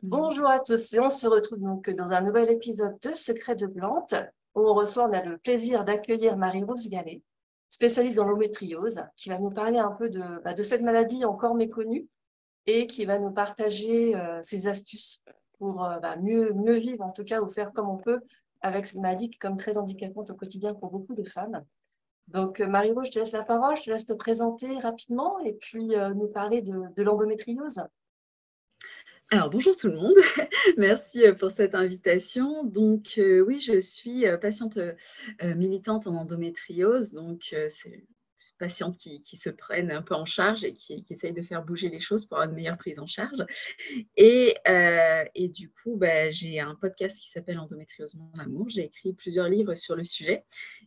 Bonjour à tous et on se retrouve donc dans un nouvel épisode de Secrets de Plantes où on a le plaisir d'accueillir Marie-Rose Gallet, spécialiste dans l'endométriose, qui va nous parler un peu de cette maladie encore méconnue et qui va nous partager ses astuces pour mieux vivre en tout cas ou faire comme on peut avec cette maladie qui est comme très handicapante au quotidien pour beaucoup de femmes. Donc Marie-Rose, je te laisse la parole, je te laisse te présenter rapidement et puis nous parler de l'endométriose. Alors bonjour tout le monde, merci pour cette invitation. Donc oui, je suis patiente militante en endométriose, donc c'est une patiente qui se prenne un peu en charge et qui essaye de faire bouger les choses pour avoir une meilleure prise en charge. Et du coup, j'ai un podcast qui s'appelle Endométriose Mon Amour. J'ai écrit plusieurs livres sur le sujet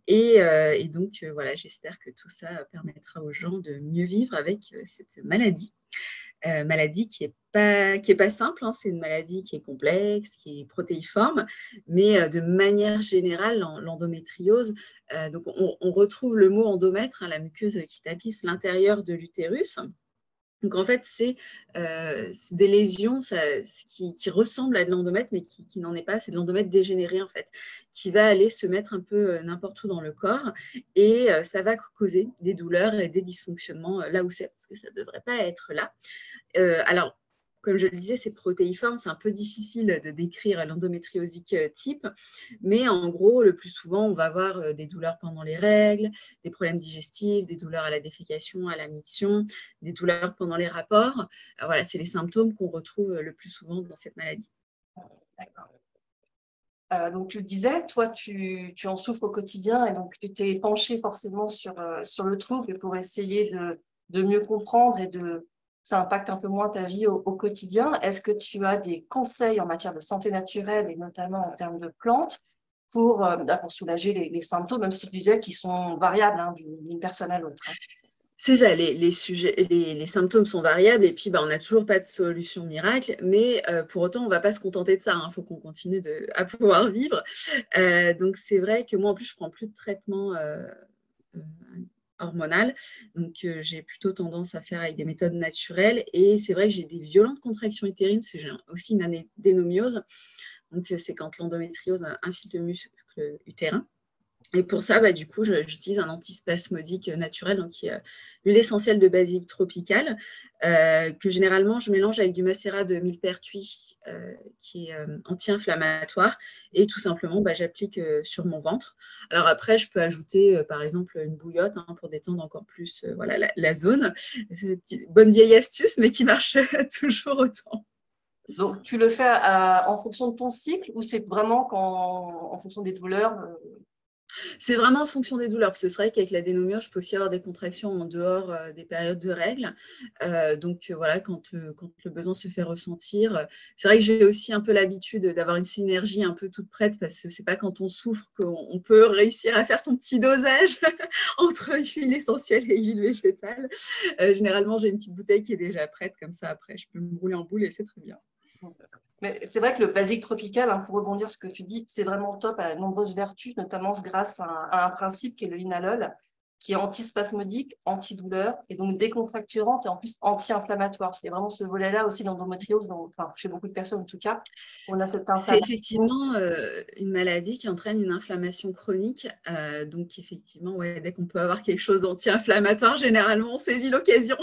et donc voilà, j'espère que tout ça permettra aux gens de mieux vivre avec cette maladie. Maladie qui est pas simple, hein. C'est une maladie qui est complexe, qui est protéiforme, mais de manière générale, l'endométriose, donc on retrouve le mot endomètre, hein, la muqueuse qui tapisse l'intérieur de l'utérus. Donc en fait, c'est des lésions qui ressemblent à de l'endomètre, mais qui n'en est pas. C'est de l'endomètre dégénéré, en fait, qui va aller se mettre un peu n'importe où dans le corps et ça va causer des douleurs et des dysfonctionnements là où c'est, parce que ça ne devrait pas être là. Alors, comme je le disais, c'est protéiforme, c'est un peu difficile de décrire l'endométriosique type, mais en gros, le plus souvent, on va avoir des douleurs pendant les règles, des problèmes digestifs, des douleurs à la défécation, à la miction, des douleurs pendant les rapports. Voilà, c'est les symptômes qu'on retrouve le plus souvent dans cette maladie. D'accord. Donc, tu disais, toi, tu en souffres au quotidien et donc tu t'es penché forcément sur le trouble pour essayer de mieux comprendre et ça impacte un peu moins ta vie au quotidien. Est-ce que tu as des conseils en matière de santé naturelle et notamment en termes de plantes pour soulager les symptômes, même si tu disais qu'ils sont variables hein, d'une personne à l'autre, hein. C'est ça, les symptômes sont variables et puis on n'a toujours pas de solution miracle, mais pour autant, on ne va pas se contenter de ça. Il faut qu'on continue à pouvoir vivre. Donc, c'est vrai que moi, en plus, je ne prends plus de traitement euh, hormonal. Donc, j'ai plutôt tendance à faire avec des méthodes naturelles. Et c'est vrai que j'ai des violentes contractions utérines parce que j'ai aussi une adénomiose. Donc, c'est quand l'endométriose infiltre le muscle utérin. Et pour ça, du coup, j'utilise un antispasmodique naturel, donc qui est l'huile essentielle de basilic tropical, que généralement je mélange avec du macérat de millepertuis, qui est anti-inflammatoire, et tout simplement, j'applique sur mon ventre. Alors après, je peux ajouter, par exemple, une bouillotte hein, pour détendre encore plus voilà, la zone. C'est une petite, bonne vieille astuce, mais qui marche toujours autant. Donc, tu le fais en fonction de ton cycle ou c'est vraiment en fonction des douleurs? C'est vraiment en fonction des douleurs, parce que c'est vrai qu'avec l'adénomiose, je peux aussi avoir des contractions en dehors des périodes de règles. Donc voilà, quand le besoin se fait ressentir. C'est vrai que j'ai aussi un peu l'habitude d'avoir une synergie un peu toute prête, parce que c'est pas quand on souffre qu'on peut réussir à faire son petit dosage entre huile essentielle et huile végétale. Généralement, j'ai une petite bouteille qui est déjà prête, comme ça après, je peux me rouler en boule et c'est très bien. Mais c'est vrai que le basique tropical, hein, pour rebondir sur ce que tu dis, c'est vraiment top, elle a de nombreuses vertus, notamment grâce à un principe qui est le linalol, qui est antispasmodique, antidouleur et donc décontracturante et en plus anti-inflammatoire. C'est vraiment ce volet-là aussi d'endométriose, enfin, chez beaucoup de personnes en tout cas, on a cette C'est inflammation. effectivement une maladie qui entraîne une inflammation chronique. Donc, effectivement, ouais, dès qu'on peut avoir quelque chose d'anti-inflammatoire, généralement, on saisit l'occasion.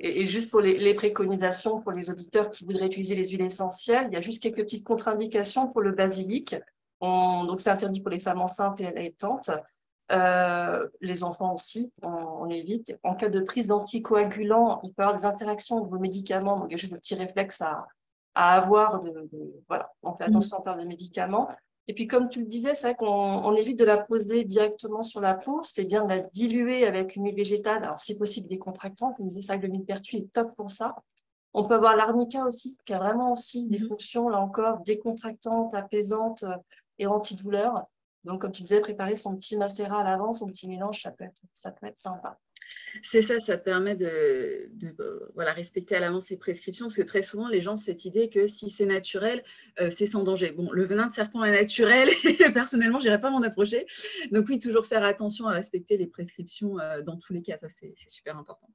Et juste pour les préconisations pour les auditeurs qui voudraient utiliser les huiles essentielles, il y a juste quelques petites contre-indications pour le basilic. Donc, c'est interdit pour les femmes enceintes et allaitantes. Les enfants aussi, on évite. En cas de prise d'anticoagulants, il peut y avoir des interactions avec vos médicaments. Donc, il y a juste de petits réflexes à avoir. Voilà, on fait attention en termes de médicaments. Et puis, comme tu le disais, c'est vrai qu'on évite de la poser directement sur la peau. C'est bien de la diluer avec une huile végétale. Alors, si possible, décontractante. Comme je disais, c'est vrai que le millepertuis est top pour ça. On peut avoir l'arnica aussi, qui a vraiment aussi des fonctions, là encore, décontractantes, apaisantes et antidouleurs. Donc, comme tu disais, préparer son petit macérat à l'avance, son petit mélange, ça peut être sympa. C'est ça, ça permet voilà, respecter à l'avance ses prescriptions, parce que très souvent, les gens ont cette idée que si c'est naturel, c'est sans danger. Bon, le venin de serpent est naturel, et personnellement, je n'irais pas m'en approcher. Donc oui, toujours faire attention à respecter les prescriptions dans tous les cas, ça c'est super important.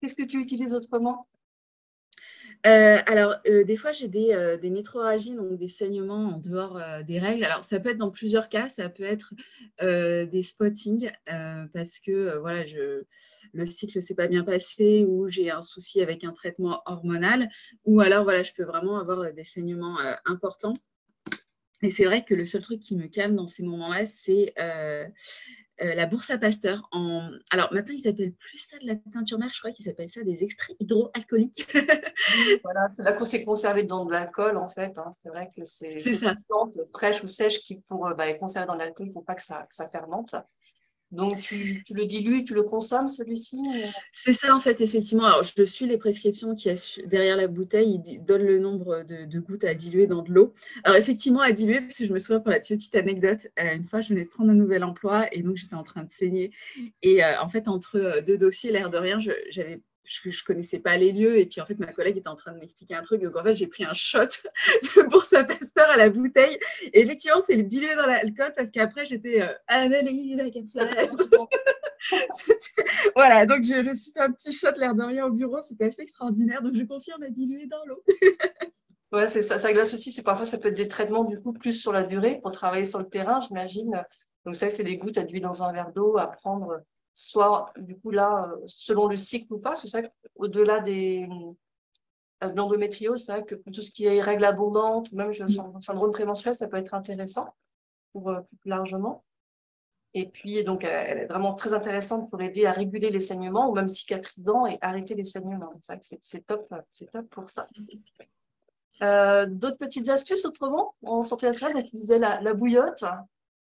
Qu'est-ce que tu utilises autrement? Des fois, j'ai des métrorragies, donc des saignements en dehors des règles. Alors, ça peut être dans plusieurs cas. Ça peut être des spottings parce que voilà, le cycle ne s'est pas bien passé ou j'ai un souci avec un traitement hormonal. Ou alors, voilà, je peux vraiment avoir des saignements importants. Et c'est vrai que le seul truc qui me calme dans ces moments-là, c'est la bourse à Pasteur. Alors maintenant, ils s'appellent plus ça de la teinture mère, je crois qu'ils s'appellent ça des extraits hydroalcooliques. Oui, voilà, c'est là qu'on s'est conservé dans de l'alcool, en fait, hein. C'est vrai que C'est c'est une ça. plante fraîche ou sèche qui, est conservée dans l'alcool pour pas que ça fermente. Donc, tu le dilues, tu le consommes, celui-ci? C'est ça, en fait, effectivement. Alors, je suis les prescriptions qui derrière la bouteille, ils donnent le nombre de gouttes à diluer dans de l'eau. Alors, effectivement, à diluer, parce que je me souviens pour la petite anecdote, une fois, je venais de prendre un nouvel emploi et donc j'étais en train de saigner. Et en fait, entre deux dossiers, l'air de rien, je connaissais pas les lieux et puis en fait ma collègue était en train de m'expliquer un truc, donc en fait j'ai pris un shot de bourse à Pasteur à la bouteille et effectivement c'est dilué dans l'alcool parce qu'après j'étais Amélie la cafette. Voilà, donc je suis fait un petit shot l'air de rien au bureau, c'était assez extraordinaire, donc je confirme à diluer dans l'eau. Ouais, c'est ça. Ça glace aussi, parfois ça peut être des traitements du coup plus sur la durée pour travailler sur le terrain, j'imagine. Donc ça, c'est des gouttes à diluer dans un verre d'eau à prendre, soit du coup là, selon le cycle ou pas. C'est ça qu'au-delà de l'endométriose, c'est vrai que pour tout ce qui est règles abondantes ou même syndrome prémenstruel, ça peut être intéressant pour plus largement. Et puis donc elle est vraiment très intéressante pour aider à réguler les saignements ou même cicatrisant et arrêter les saignements. Donc c'est vrai que c'est top pour ça. D'autres petites astuces autrement en santé naturelle? Donc, tu disais la bouillotte.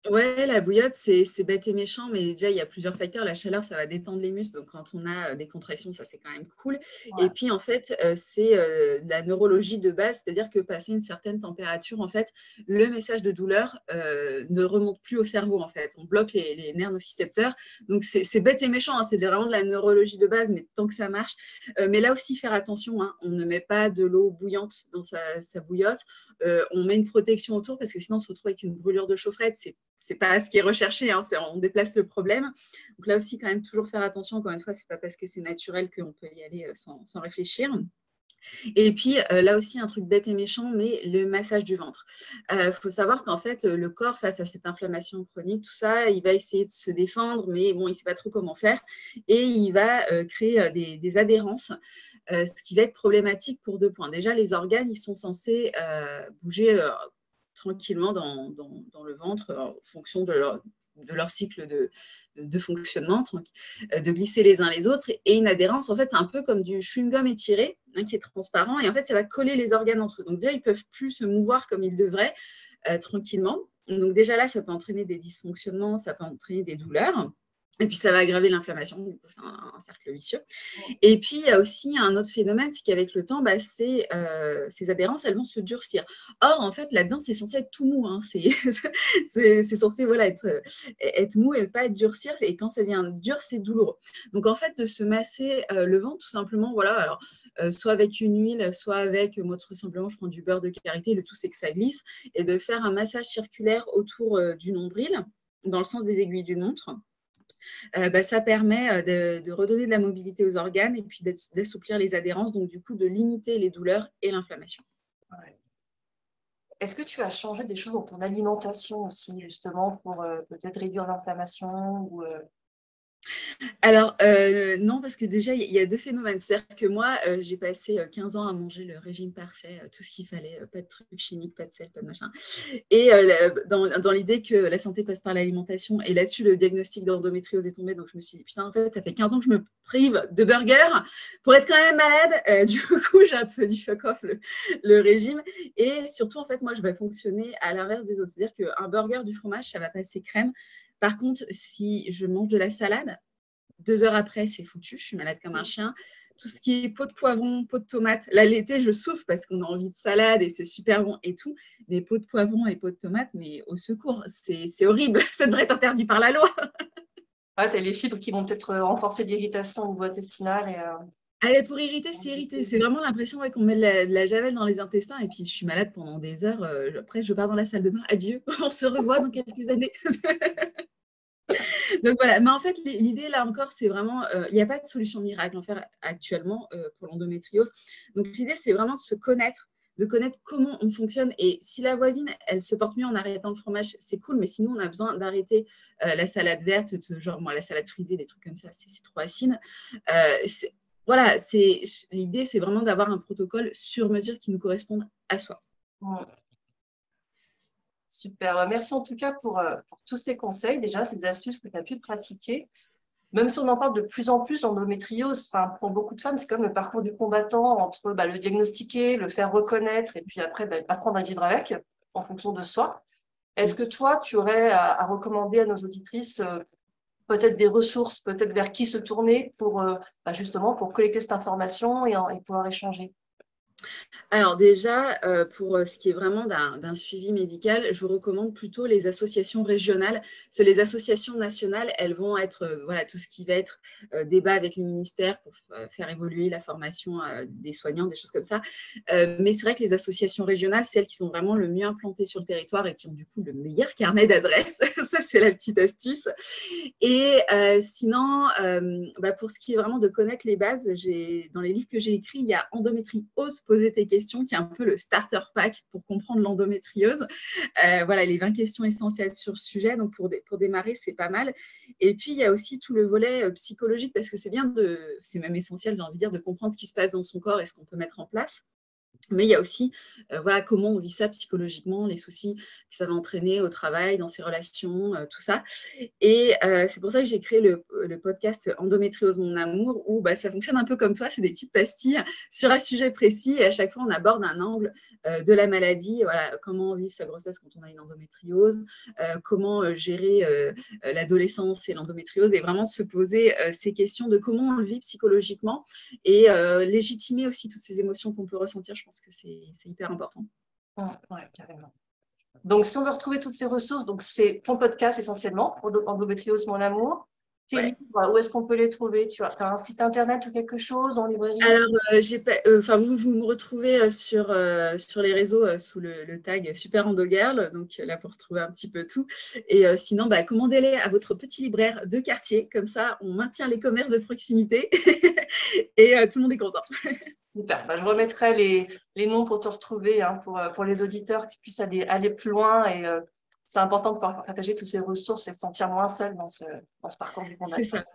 Ouais, la bouillotte, c'est bête et méchant, mais déjà, il y a plusieurs facteurs. La chaleur, ça va détendre les muscles, donc quand on a des contractions, ça, c'est quand même cool. Ouais. Et puis, en fait, c'est de la neurologie de base, c'est-à-dire que passer une certaine température, en fait, le message de douleur ne remonte plus au cerveau, en fait. On bloque les nerfs nocicepteurs. Donc, c'est bête et méchant, hein, c'est vraiment de la neurologie de base, mais tant que ça marche. Mais là aussi, faire attention, hein, on ne met pas de l'eau bouillante dans sa bouillotte. On met une protection autour parce que sinon, on se retrouve avec une brûlure de chaufferette. C'est pas ce qui est recherché, hein, on déplace le problème. Donc là aussi, quand même, toujours faire attention. Encore une fois, c'est pas parce que c'est naturel qu'on peut y aller sans réfléchir. Et puis là aussi, un truc bête et méchant, mais le massage du ventre. Faut savoir qu'en fait, le corps, face à cette inflammation chronique, tout ça, il va essayer de se défendre, mais bon, il ne sait pas trop comment faire. Et il va créer des adhérences, ce qui va être problématique pour deux points. Déjà, les organes, ils sont censés bouger tranquillement dans le ventre en fonction de leur cycle de fonctionnement, de glisser les uns les autres. Et une adhérence, en fait, c'est un peu comme du chewing-gum étiré, hein, qui est transparent. Et en fait, ça va coller les organes entre eux. Donc déjà, ils ne peuvent plus se mouvoir comme ils devraient tranquillement. Donc déjà là, ça peut entraîner des dysfonctionnements, ça peut entraîner des douleurs. Et puis, ça va aggraver l'inflammation. Du coup, c'est un cercle vicieux. Et puis, il y a aussi un autre phénomène, c'est qu'avec le temps, ces adhérences, elles vont se durcir. Or, en fait, là-dedans, c'est censé être tout mou. Hein. C'est censé voilà, être mou et ne pas être durcir. Et quand ça devient dur, c'est douloureux. Donc, en fait, de se masser le ventre, tout simplement, voilà. Alors, soit avec une huile, soit avec, moi, tout simplement, je prends du beurre de karité. Le tout, c'est que ça glisse. Et de faire un massage circulaire autour du nombril, dans le sens des aiguilles d'une montre. Ça permet de redonner de la mobilité aux organes et puis d'assouplir les adhérences, donc du coup de limiter les douleurs et l'inflammation. Ouais. Est-ce que tu as changé des choses dans ton alimentation aussi, justement, pour peut-être réduire l'inflammation ou, Alors, non, parce que déjà, il y a deux phénomènes. C'est-à-dire que moi, j'ai passé 15 ans à manger le régime parfait, tout ce qu'il fallait, pas de trucs chimiques, pas de sel, pas de machin. Et dans l'idée que la santé passe par l'alimentation, et là-dessus, le diagnostic d'endométriose est tombé. Donc, je me suis dit, putain, en fait, ça fait 15 ans que je me prive de burgers pour être quand même malade. Du coup, j'ai un peu dit fuck off le régime. Et surtout, en fait, moi, je vais fonctionner à l'inverse des autres. C'est-à-dire qu'un burger, du fromage, ça va passer crème. Par contre, si je mange de la salade, 2 heures après, c'est foutu, je suis malade comme un chien. Tout ce qui est pot de poivron, pot de tomate, là, l'été, je souffre parce qu'on a envie de salade et c'est super bon et tout. Des pots de poivron et pots de tomate, mais au secours, c'est horrible. Ça devrait être interdit par la loi. tu as les fibres qui vont peut-être renforcer l'irritation au niveau intestinal Allez, pour irriter, c'est irrité. C'est vraiment l'impression qu'on met de la javel dans les intestins et puis je suis malade pendant des heures. Après, je pars dans la salle de bain. Adieu, on se revoit dans quelques années. Donc voilà, mais en fait, l'idée là encore, c'est vraiment, il n'y a pas de solution miracle en fait actuellement pour l'endométriose. Donc l'idée, c'est vraiment de connaître comment on fonctionne. Et si la voisine, elle se porte mieux en arrêtant le fromage, c'est cool, mais sinon, on a besoin d'arrêter la salade verte, genre moi, la salade frisée, des trucs comme ça, c'est trop acide. Voilà, l'idée, c'est vraiment d'avoir un protocole sur mesure qui nous corresponde à soi. Ouais. Super. Merci en tout cas pour tous ces conseils, déjà, ces astuces que tu as pu pratiquer. Même si on en parle de plus en plus, l'endométriose, pour beaucoup de femmes, c'est comme le parcours du combattant entre le diagnostiquer, le faire reconnaître et puis après apprendre à vivre avec en fonction de soi. Est-ce que toi, tu aurais à recommander à nos auditrices peut-être des ressources, peut-être vers qui se tourner pour justement pour collecter cette information et pouvoir échanger? Alors déjà, pour ce qui est vraiment d'un suivi médical, je vous recommande plutôt les associations régionales. C'est les associations nationales, elles vont être, voilà, tout ce qui va être débat avec les ministères pour faire évoluer la formation des soignants, des choses comme ça. Mais c'est vrai que les associations régionales, celles qui sont vraiment le mieux implantées sur le territoire et qui ont du coup le meilleur carnet d'adresses, ça c'est la petite astuce. Et sinon, pour ce qui est vraiment de connaître les bases, dans les livres que j'ai écrits, il y a Endométriose, poser tes questions, qui est un peu le starter pack pour comprendre l'endométriose. Voilà, les 20 questions essentielles sur ce sujet. Donc, pour démarrer, c'est pas mal. Et puis, il y a aussi tout le volet psychologique, parce que c'est même essentiel, j'ai envie de dire, de comprendre ce qui se passe dans son corps et ce qu'on peut mettre en place. Mais il y a aussi voilà, comment on vit ça psychologiquement, les soucis que ça va entraîner au travail, dans ses relations, tout ça. Et c'est pour ça que j'ai créé le podcast Endométriose mon amour, où ça fonctionne un peu comme toi, c'est des petites pastilles sur un sujet précis. Et à chaque fois, on aborde un angle de la maladie. Voilà, comment vivre sa grossesse quand on a une endométriose, comment gérer l'adolescence et l'endométriose, et vraiment se poser ces questions de comment on le vit psychologiquement et légitimer aussi toutes ces émotions qu'on peut ressentir. Je pense que c'est hyper important. Ouais, carrément. Donc, si on veut retrouver toutes ces ressources, donc c'est ton podcast essentiellement, Endométriose mon amour. Tes Ouais. livres, où est-ce qu'on peut les trouver? Tu as un site internet ou quelque chose en librairie? Alors, vous me retrouvez sur les réseaux sous le tag Super Endo Girl, donc là pour retrouver un petit peu tout. Et sinon, commandez-les à votre petit libraire de quartier, comme ça on maintient les commerces de proximité et tout le monde est content. Super. Je remettrai les noms pour te retrouver, pour les auditeurs qui puissent aller plus loin. Et c'est important de pouvoir partager toutes ces ressources et se sentir moins seul dans ce parcours du C'est combattant. ça.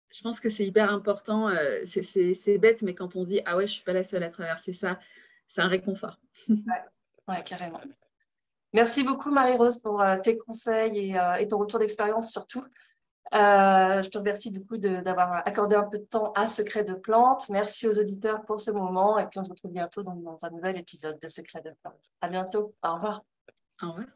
Je pense que c'est hyper important. C'est bête, mais quand on se dit « Ah ouais, je ne suis pas la seule à traverser ça », c'est un réconfort. Ouais, carrément. Merci beaucoup, Marie-Rose, pour tes conseils et ton retour d'expérience surtout. Je te remercie du coup d'avoir accordé un peu de temps à Secret de Plantes. Merci aux auditeurs pour ce moment et puis on se retrouve bientôt dans un nouvel épisode de Secret de Plantes. À bientôt. Au revoir. Au revoir.